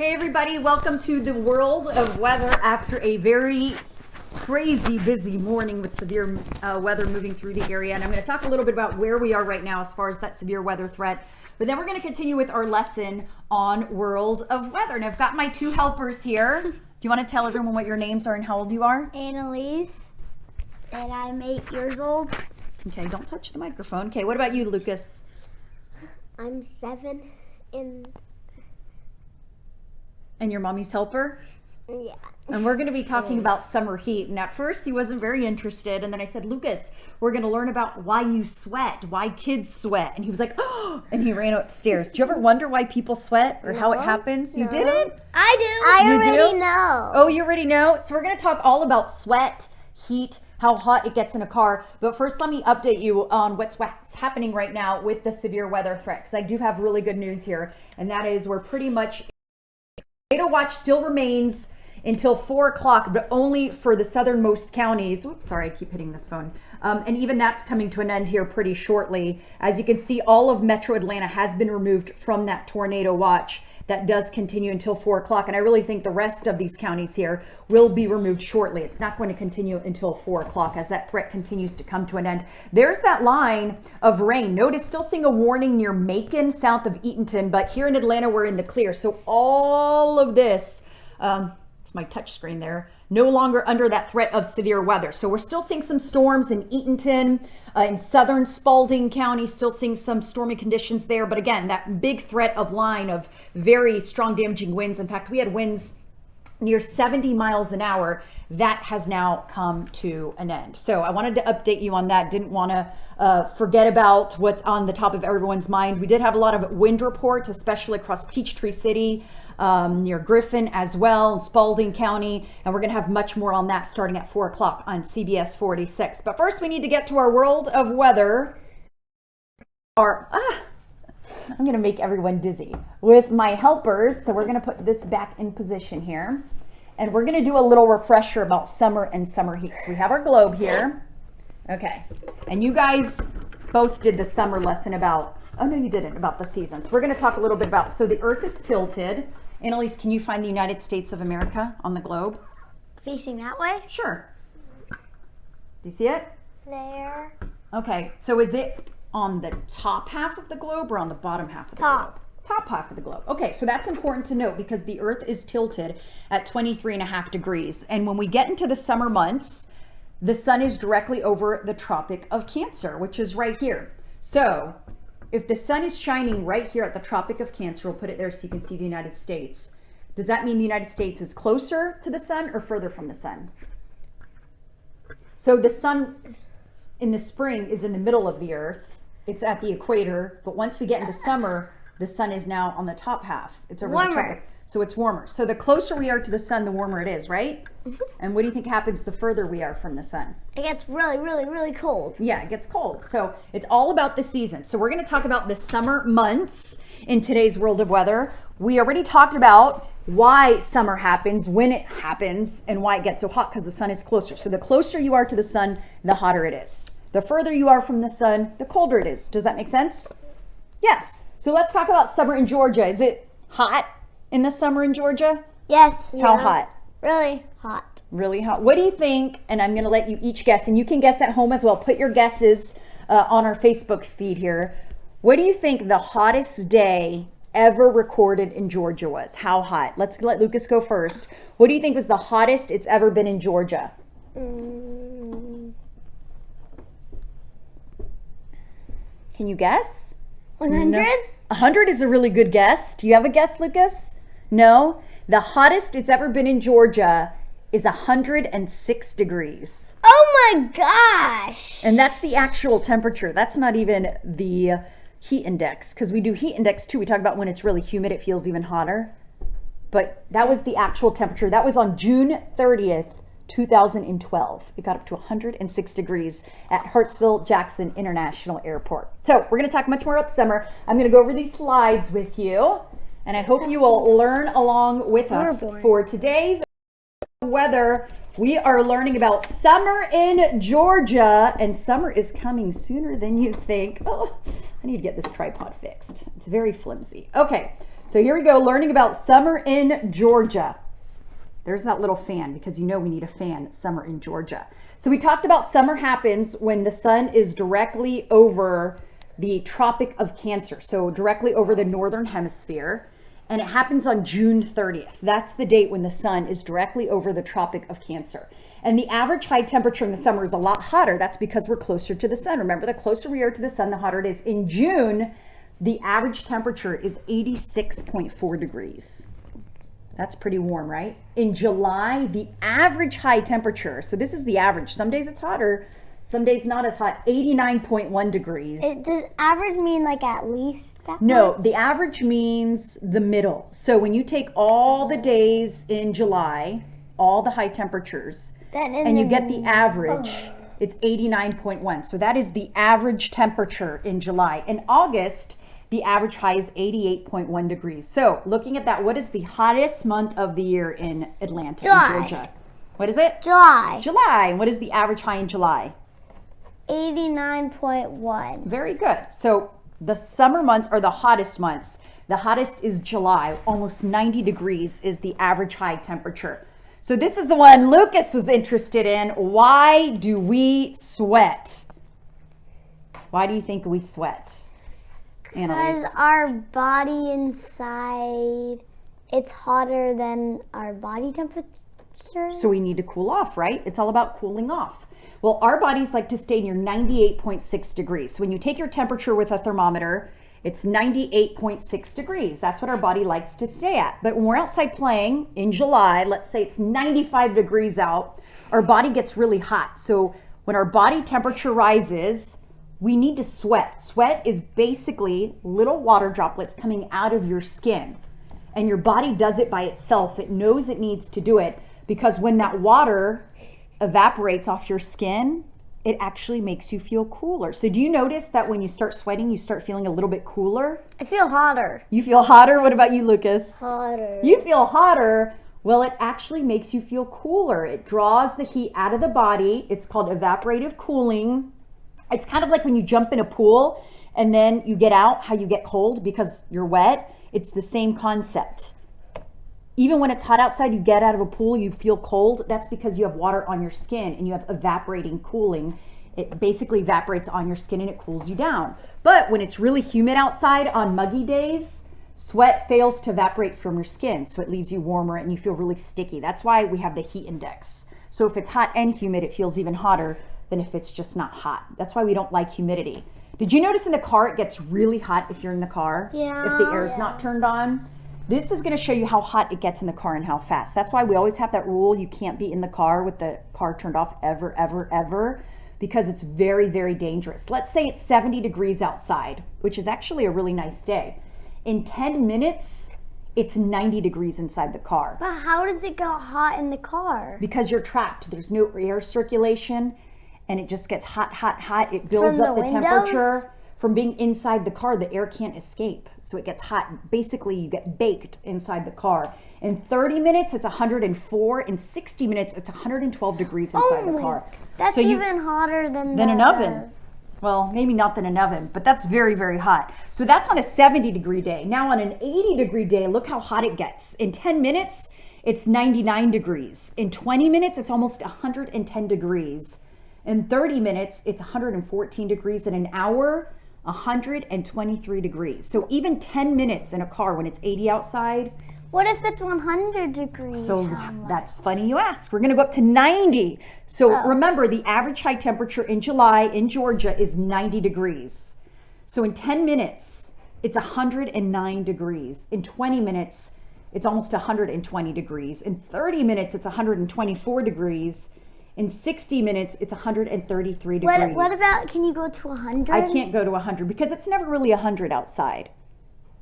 Hey everybody, welcome to the world of weather after a very crazy busy morning with severe weather moving through the area. And I'm going to talk a little bit about where we are right now as far as that severe weather threat. But then we're going to continue with our lesson on world of weather. And I've got my two helpers here. Do you want to tell everyone what your names are and how old you are? Annalise, and I'm 8 years old. Okay, don't touch the microphone. Okay, what about you, Lucas? I'm 7 And your mommy's helper? Yeah. And we're going to be talking about summer heat. And at first he wasn't very interested. And then I said, Lucas, we're going to learn about why you sweat, why kids sweat. And he was like, oh, and he ran upstairs. Do you ever wonder why people sweat or how it happens? You didn't? I do. I already know. Oh, you already know? So we're going to talk all about sweat, heat, how hot it gets in a car. But first, let me update you on what's happening right now with the severe weather threat. Because I do have really good news here. And that is we're pretty much... Tornado watch still remains until 4 o'clock, but only for the southernmost counties. Oops, sorry, I keep hitting this phone. And even that's coming to an end here pretty shortly. As you can see, all of Metro Atlanta has been removed from that tornado watch. That does continue until 4 o'clock. And I really think the rest of these counties here will be removed shortly. It's not going to continue until 4 o'clock as that threat continues to come to an end. There's that line of rain. Notice still seeing a warning near Macon, south of Eatonton, but here in Atlanta, we're in the clear. So all of this, it's my touch screen there, no longer under that threat of severe weather. So we're still seeing some storms in Eatonton, in southern Spalding County, still seeing some stormy conditions there. But again, that big threat of line of very strong damaging winds. In fact, we had winds near 70 miles an hour. That has now come to an end. So I wanted to update you on that. Didn't want to forget about what's on the top of everyone's mind. We did have a lot of wind reports, especially across Peachtree City, near Griffin as well, in Spalding County, and we're going to have much more on that starting at 4 o'clock on CBS 46. But first we need to get to our world of weather. I'm going to make everyone dizzy with my helpers, so we're going to put this back in position here, and we're going to do a little refresher about summer and summer heat. So we have our globe here. Okay, and you guys both did the summer lesson about, oh no you didn't, about the seasons. We're going to talk a little bit about, so the earth is tilted. Annalise, can you find the United States of America on the globe? Facing that way? Sure. Do you see it? There. Okay, so is it on the top half of the globe or on the bottom half of the globe? Top half of the globe. Okay, so that's important to note because the earth is tilted at 23.5 degrees. And when we get into the summer months, the sun is directly over the Tropic of Cancer, which is right here. So if the sun is shining right here at the Tropic of Cancer, we'll put it there so you can see the United States. Does that mean the United States is closer to the sun or further from the sun? So the sun in the spring is in the middle of the earth. It's at the equator, but once we get into summer, the sun is now on the top half. It's over the tropic, so it's warmer. So the closer we are to the sun, the warmer it is, right? And what do you think happens the further we are from the sun? It gets really, really, really cold. Yeah, it gets cold. So it's all about the season. So we're going to talk about the summer months in today's world of weather. We already talked about why summer happens, when it happens, and why it gets so hot because the sun is closer. So the closer you are to the sun, the hotter it is. The further you are from the sun, the colder it is. Does that make sense? Yes. So let's talk about summer in Georgia. Is it hot in the summer in Georgia? Yes. How hot? Really hot. Really hot. What do you think? And I'm going to let you each guess, and you can guess at home as well. Put your guesses on our Facebook feed here. What do you think the hottest day ever recorded in Georgia was? How hot? Let's let Lucas go first. What do you think was the hottest it's ever been in Georgia? Can you guess? 100? No. 100 is a really good guess. Do you have a guess, Lucas? No? The hottest it's ever been in Georgia is 106 degrees. Oh my gosh! And that's the actual temperature. That's not even the heat index, because we do heat index too. We talk about when it's really humid, it feels even hotter. But that was the actual temperature. That was on June 30th, 2012. It got up to 106 degrees at Hartsfield-Jackson International Airport. So we're going to talk much more about the summer. I'm going to go over these slides with you, and I hope you will learn along with us for today's weather. We are learning about summer in Georgia, and summer is coming sooner than you think. Oh, I need to get this tripod fixed. It's very flimsy. Okay, So here we go, learning about summer in Georgia. There's that little fan because you know we need a fan, summer in Georgia. So we talked about summer happens when the sun is directly over the Tropic of Cancer, so directly over the northern hemisphere, and it happens on June 30th. That's the date when the sun is directly over the Tropic of Cancer. And the average high temperature in the summer is a lot hotter. That's because we're closer to the sun. Remember, the closer we are to the sun, the hotter it is. In June, the average temperature is 86.4 degrees. That's pretty warm, right? In July, the average high temperature, so this is the average. Some days it's hotter, some days not as hot, 89.1 degrees. Does average mean like at least that No, much? the average means the middle. So when you take all the days in July, all the high temperatures, and you get the average, it's 89.1. So that is the average temperature in July. In August, the average high is 88.1 degrees. So looking at that, what is the hottest month of the year in Atlanta, July. in Georgia? What is it? July. July. And what is the average high in July? 89.1. Very good. So the summer months are the hottest months. The hottest is July. Almost 90 degrees is the average high temperature. So this is the one Lucas was interested in. Why do we sweat? Why do you think we sweat? Because Annalise. our body inside, it's hotter than our body temperature. So we need to cool off, right? It's all about cooling off. Well, our bodies like to stay near 98.6 degrees. So when you take your temperature with a thermometer, it's 98.6 degrees. That's what our body likes to stay at. But when we're outside playing in July, let's say it's 95 degrees out, our body gets really hot. So when our body temperature rises, we need to sweat. Sweat is basically little water droplets coming out of your skin. And your body does it by itself. It knows it needs to do it because when that water evaporates off your skin, it actually makes you feel cooler. So do you notice that when you start sweating, you start feeling a little bit cooler? I feel hotter. You feel hotter? What about you, Lucas? Hotter. You feel hotter. Well, it actually makes you feel cooler. It draws the heat out of the body. It's called evaporative cooling. It's kind of like when you jump in a pool and then you get out, how you get cold because you're wet. It's the same concept. Even when it's hot outside, you get out of a pool, you feel cold. That's because you have water on your skin and you have evaporating cooling. It basically evaporates on your skin and it cools you down. But when it's really humid outside on muggy days, sweat fails to evaporate from your skin. So it leaves you warmer and you feel really sticky. That's why we have the heat index. So if it's hot and humid, it feels even hotter than if it's just not hot. That's why we don't like humidity. Did you notice in the car it gets really hot if you're in the car? Yeah. If the air is not turned on? This is going to show you how hot it gets in the car and how fast. That's why we always have that rule. You can't be in the car with the car turned off ever, ever, ever, because it's very, very dangerous. Let's say it's 70 degrees outside, which is actually a really nice day. In 10 minutes, it's 90 degrees inside the car. But how does it get hot in the car? Because you're trapped. There's no air circulation and it just gets hot, hot, hot. It builds From up the the windows? temperature. From being inside the car, the air can't escape. So it gets hot. Basically, you get baked inside the car. In 30 minutes, it's 104. In 60 minutes, it's 112 degrees inside the car. That's So you- even hotter than an oven. Well, maybe not than an oven, but that's very, very hot. So that's on a 70 degree day. Now on an 80 degree day, look how hot it gets. In 10 minutes, it's 99 degrees. In 20 minutes, it's almost 110 degrees. In 30 minutes, it's 114 degrees. In an hour, 123 degrees. So even 10 minutes in a car when it's 80 outside. What if it's 100 degrees? So How much? that's funny you ask. We're going to go up to 90. So remember, the average high temperature in July in Georgia is 90 degrees. So in 10 minutes, it's 109 degrees. In 20 minutes, it's almost 120 degrees. In 30 minutes, it's 124 degrees. In 60 minutes, it's 133 degrees. What about, can you go to 100? I can't go to 100 because it's never really 100 outside.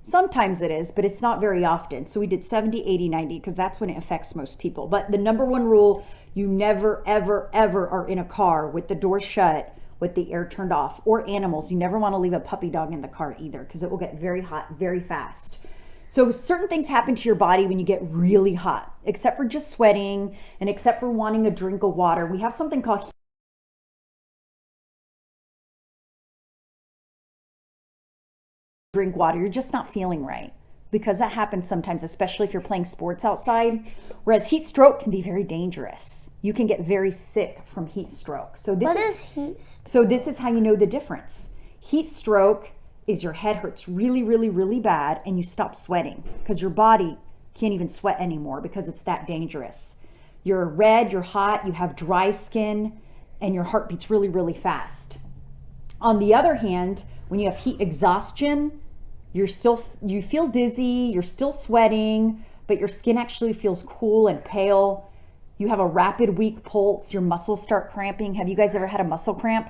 Sometimes it is, but it's not very often. So we did 70, 80, 90 because that's when it affects most people. But the number one rule, you never, ever, ever are in a car with the door shut, with the air turned off, or animals. You never want to leave a puppy dog in the car either because it will get very hot very fast. So certain things happen to your body when you get really hot, except for just sweating and except for wanting a drink of water. We have something called drink water. You're just not feeling right. because that happens sometimes, especially if you're playing sports outside. Whereas heat stroke can be very dangerous. You can get very sick from heat stroke. So this What is is heat? so this is how you know the difference. Heat stroke is your head hurts really, really, really bad and you stop sweating because your body can't even sweat anymore because it's that dangerous. You're red, you're hot, you have dry skin, and your heart beats really, really fast. On the other hand, when you have heat exhaustion, you feel dizzy, you're still sweating, but your skin actually feels cool and pale. You have a rapid, weak pulse, your muscles start cramping. Have you guys ever had a muscle cramp?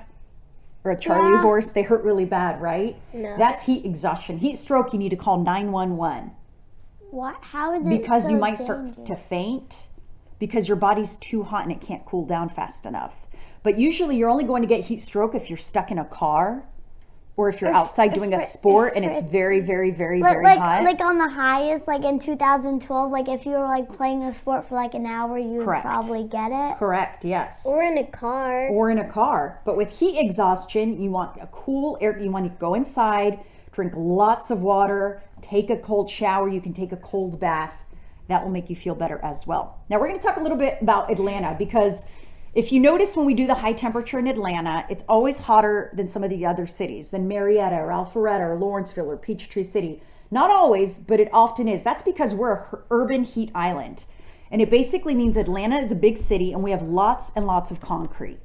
Or a Charlie horse? They hurt really bad, right? No. That's heat exhaustion. Heat stroke, you need to call 911. What? How is it Because so you might dangerous? start to faint because your body's too hot and it can't cool down fast enough. But usually you're only going to get heat stroke if you're stuck in a car or if you're outside doing a sport and it's very, very, very, very hot. Like on the highest, like in 2012, like if you were like playing a sport for like an hour, you would Correct. probably get it. Correct, yes. Or in a car. Or in a car. But with heat exhaustion, you want a cool air, you want to go inside, drink lots of water, take a cold shower, you can take a cold bath. That will make you feel better as well. Now we're going to talk a little bit about Atlanta because if you notice when we do the high temperature in Atlanta, it's always hotter than some of the other cities, than Marietta or Alpharetta or Lawrenceville or Peachtree City. Not always, but it often is. That's because we're an urban heat island. And it basically means Atlanta is a big city and we have lots and lots of concrete.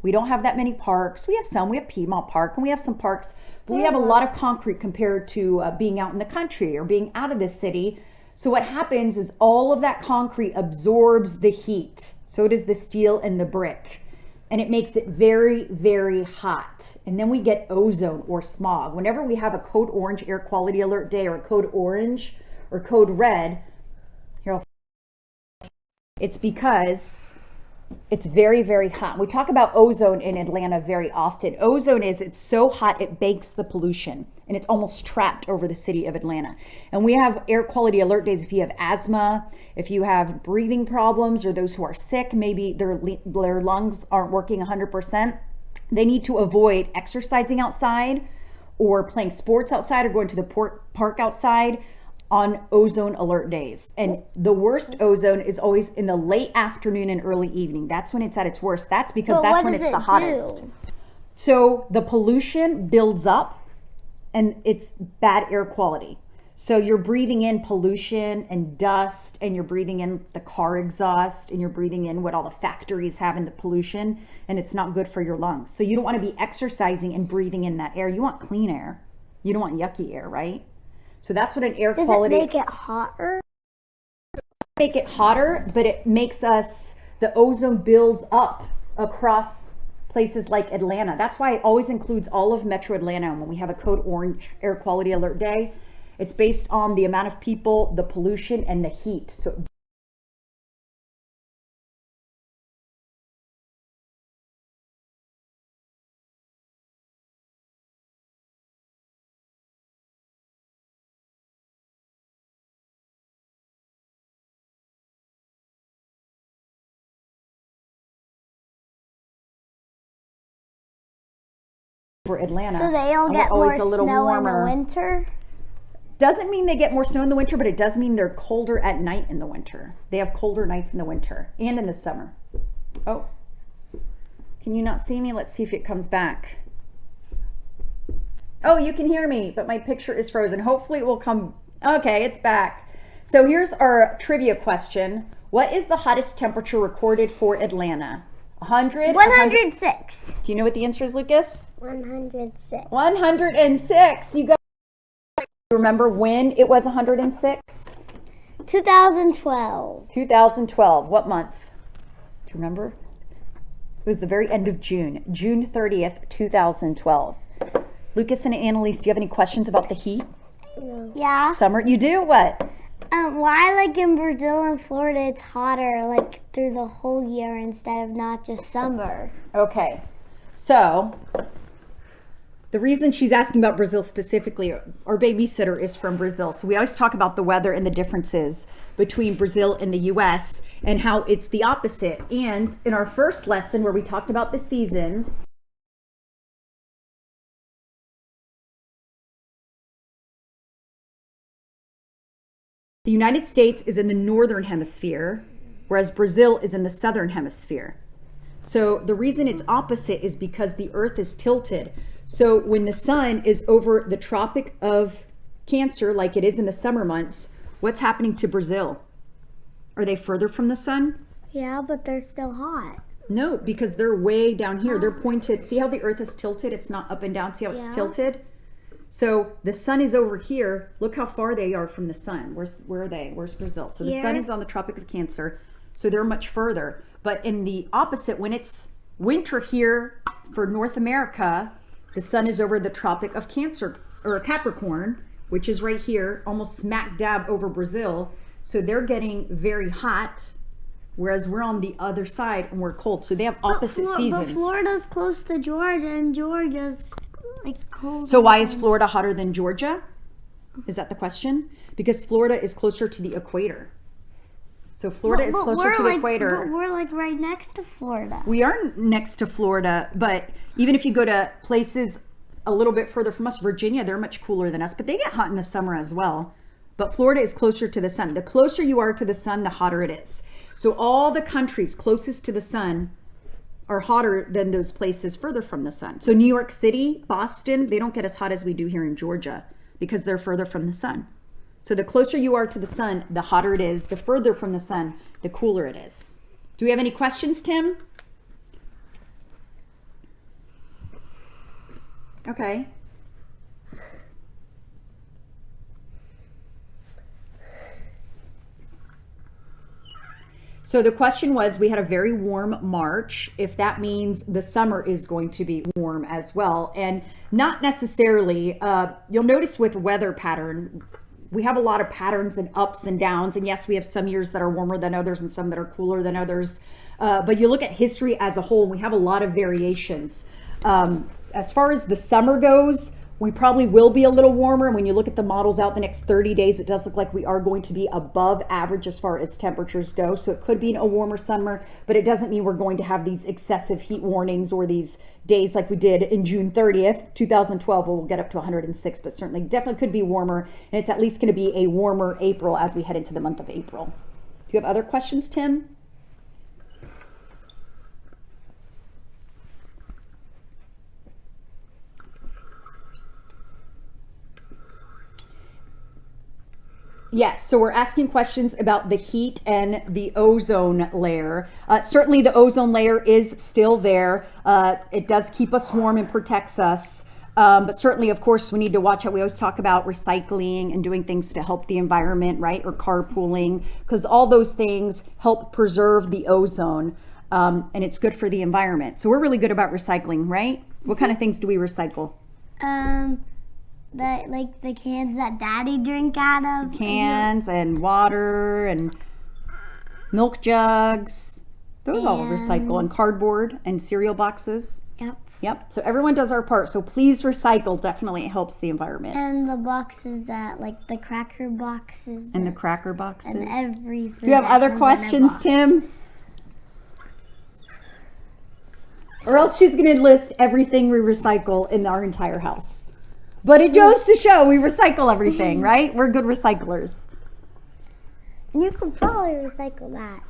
We don't have that many parks. We have some. We have Piedmont Park and we have some parks, but we have a lot of concrete compared to being out in the country or being out of the city. So what happens is all of that concrete absorbs the heat. So does the steel and the brick. And it makes it very, very hot. And then we get ozone or smog. Whenever we have a code orange air quality alert day or a code orange or code red, it's because it's very, very hot. We talk about ozone in Atlanta very often. Ozone it's so hot it bakes the pollution and it's almost trapped over the city of Atlanta. And we have air quality alert days if you have asthma, if you have breathing problems, or those who are sick, maybe their lungs aren't working 100%. They need to avoid exercising outside or playing sports outside or going to the park outside on ozone alert days. And the worst ozone is always in the late afternoon and early evening. That's when it's at its worst. That's because that's when it's the hottest. So the pollution builds up and it's bad air quality. So you're breathing in pollution and dust and you're breathing in the car exhaust and you're breathing in what all the factories have in the pollution, and it's not good for your lungs. So you don't want to be exercising and breathing in that air. You want clean air. You don't want yucky air, right? So that's what an air quality... Does it make it hotter? Make it hotter, but it makes the ozone builds up across places like Atlanta. That's why it always includes all of Metro Atlanta when we have a code orange air quality alert day. It's based on the amount of people, the pollution, and the heat. So for Atlanta. So they all get more snow in the winter? Doesn't mean they get more snow in the winter, but it does mean they're colder at night in the winter. They have colder nights in the winter and in the summer. Oh, can you not see me? Let's see if it comes back. Oh, you can hear me, but my picture is frozen. Hopefully it will come. Okay, it's back. So here's our trivia question. What is the hottest temperature recorded for Atlanta? 100? 106. Do you know what the answer is, Lucas? 106. 106. You got. Remember when it was 106? 2012. 2012. What month? Do you remember? It was the very end of June. June 30th, 2012. Lucas and Annalise, do you have any questions about the heat? No. Yeah. Summer? You do? What? Why, like in Brazil and Florida, it's hotter like through the whole year instead of not just summer? Okay. So, the reason she's asking about Brazil specifically, our babysitter is from Brazil. So we always talk about the weather and the differences between Brazil and the US and how it's the opposite. And in our first lesson where we talked about the seasons, United States is in the northern hemisphere, whereas Brazil is in the southern hemisphere. So the reason it's opposite is because the earth is tilted. So when the sun is over the Tropic of Cancer, like it is in the summer months, what's happening to Brazil? Are they further from the sun? Yeah, but they're still hot. No, because they're way down here. They're pointed. See how the earth is tilted? It's not up and down. See how it's tilted? So the sun is over here. Look how far they are from the sun. Where are they? Where's Brazil? So the sun is on the Tropic of Cancer. So they're much further. But in the opposite, when it's winter here for North America, the sun is over the Tropic of Cancer or Capricorn, which is right here, almost smack dab over Brazil. So they're getting very hot, whereas we're on the other side and we're cold. So they have opposite seasons. But Florida's close to Georgia, and Georgia's like cold. So why is Florida hotter than Georgia? Is that the question? Because Florida is closer to the equator. So Florida is closer to the equator. But we're like right next to Florida. We are next to Florida, but even if you go to places a little bit further from us, Virginia, they're much cooler than us, but they get hot in the summer as well. But Florida is closer to the sun. The closer you are to the sun, the hotter it is. So all the countries closest to the sun are hotter than those places further from the sun. So New York City, Boston, they don't get as hot as we do here in Georgia because they're further from the sun. So the closer you are to the sun, the hotter it is. The further from the sun, the cooler it is. Do we have any questions, Tim? Okay. So the question was, we had a very warm March, if that means the summer is going to be warm as well. And not necessarily. You'll notice with weather pattern, we have a lot of patterns and ups and downs. And yes, we have some years that are warmer than others and some that are cooler than others. But you look at history as a whole, we have a lot of variations. As far as the summer goes, we probably will be a little warmer. And when you look at the models out the next 30 days, it does look like we are going to be above average as far as temperatures go. So it could be a warmer summer, but it doesn't mean we're going to have these excessive heat warnings or these days like we did in June 30th, 2012, where we'll get up to 106, but certainly definitely could be warmer. And it's at least going to be a warmer April as we head into the month of April. Do you have other questions, Tim? Yes, so we're asking questions about the heat and the ozone layer. Certainly the ozone layer is still there. It does keep us warm and protects us. But certainly, of course, we need to watch out. We always talk about recycling and doing things to help the environment, right? Or carpooling, because all those things help preserve the ozone. And it's good for the environment. So we're really good about recycling, right? What kind of things do we recycle? Like the cans that Daddy drink out of. Cans and water and milk jugs. Those all recycle. And cardboard and cereal boxes. Yep. Yep. So everyone does our part. So please recycle. Definitely it helps the environment. And the boxes that, like the cracker boxes. And the cracker boxes. And everything. Do you have other questions, Tim? Or else she's going to list everything we recycle in our entire house. But it goes to show we recycle everything, right? We're good recyclers. And you could probably recycle that.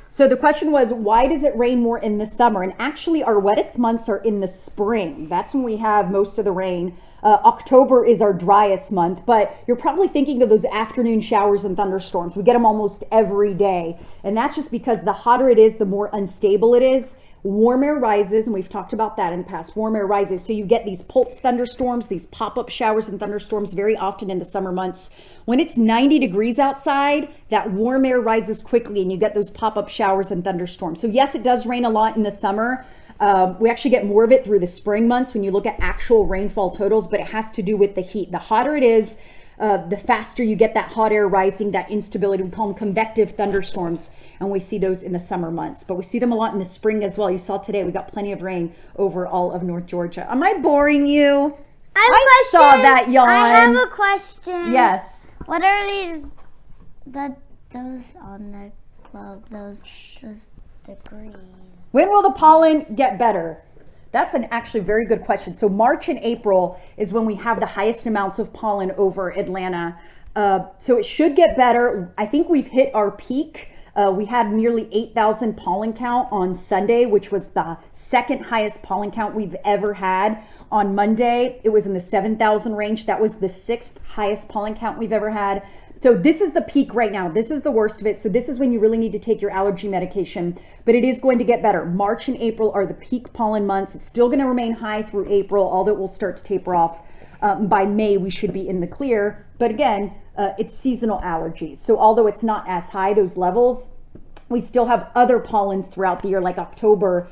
So the question was, why does it rain more in the summer? And actually our wettest months are in the spring. That's when we have most of the rain. October is our driest month, but you're probably thinking of those afternoon showers and thunderstorms. We get them almost every day. And that's just because the hotter it is, the more unstable it is. Warm air rises, and we've talked about that in the past. Warm air rises, so you get these pulse thunderstorms, these pop-up showers and thunderstorms very often in the summer months. When it's 90 degrees outside, that warm air rises quickly and you get those pop-up showers and thunderstorms. So yes, it does rain a lot in the summer. We actually get more of it through the spring months when you look at actual rainfall totals, but it has to do with the heat. The hotter it is, the faster you get that hot air rising, that instability. We call them convective thunderstorms, and we see those in the summer months. But we see them a lot in the spring as well. You saw today, we got plenty of rain over all of North Georgia. Am I boring you? I saw that yawn. I have a question. Yes. What are these, those on the globe, those degrees? When will the pollen get better? That's an actually very good question. So March and April is when we have the highest amounts of pollen over Atlanta. So it should get better. I think we've hit our peak. We had nearly 8,000 pollen count on Sunday, which was the second highest pollen count we've ever had. On Monday, it was in the 7,000 range. That was the sixth highest pollen count we've ever had. So this is the peak right now. This is the worst of it. So this is when you really need to take your allergy medication, but it is going to get better. March and April are the peak pollen months. It's still going to remain high through April, although it will start to taper off. By May, we should be in the clear. But again, it's seasonal allergies. So although it's not as high, those levels, we still have other pollens throughout the year, like October.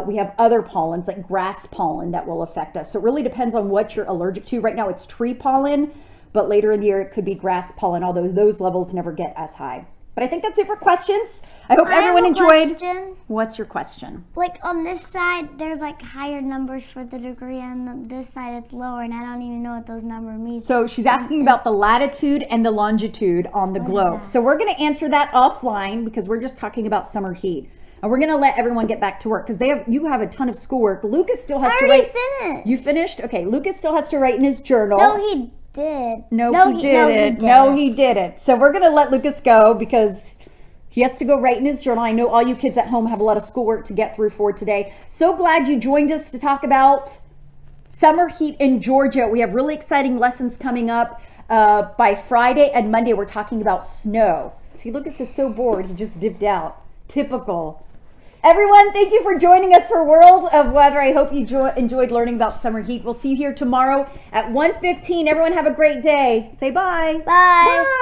We have other pollens like grass pollen that will affect us. So it really depends on what you're allergic to. Right now it's tree pollen, but later in the year it could be grass pollen, although those levels never get as high. But I think that's it for questions. I hope everyone enjoyed. Question. What's your question? Like on this side, there's like higher numbers for the degree, and on this side it's lower, and I don't even know what those numbers mean. So she's asking about the latitude and the longitude on the globe. So we're going to answer that offline because we're just talking about summer heat. And we're going to let everyone get back to work because you have a ton of schoolwork. Lucas still has to write. I already finished. You finished? Okay, Lucas still has to write in his journal. No, he did. No, he didn't. No, he didn't. So we're going to let Lucas go because he has to go write in his journal. I know all you kids at home have a lot of schoolwork to get through for today. So glad you joined us to talk about summer heat in Georgia. We have really exciting lessons coming up. By Friday and Monday, we're talking about snow. See, Lucas is so bored. He just dipped out. Typical. Everyone, thank you for joining us for World of Weather. I hope you enjoyed learning about summer heat. We'll see you here tomorrow at 1:15. Everyone have a great day. Say bye. Bye. Bye.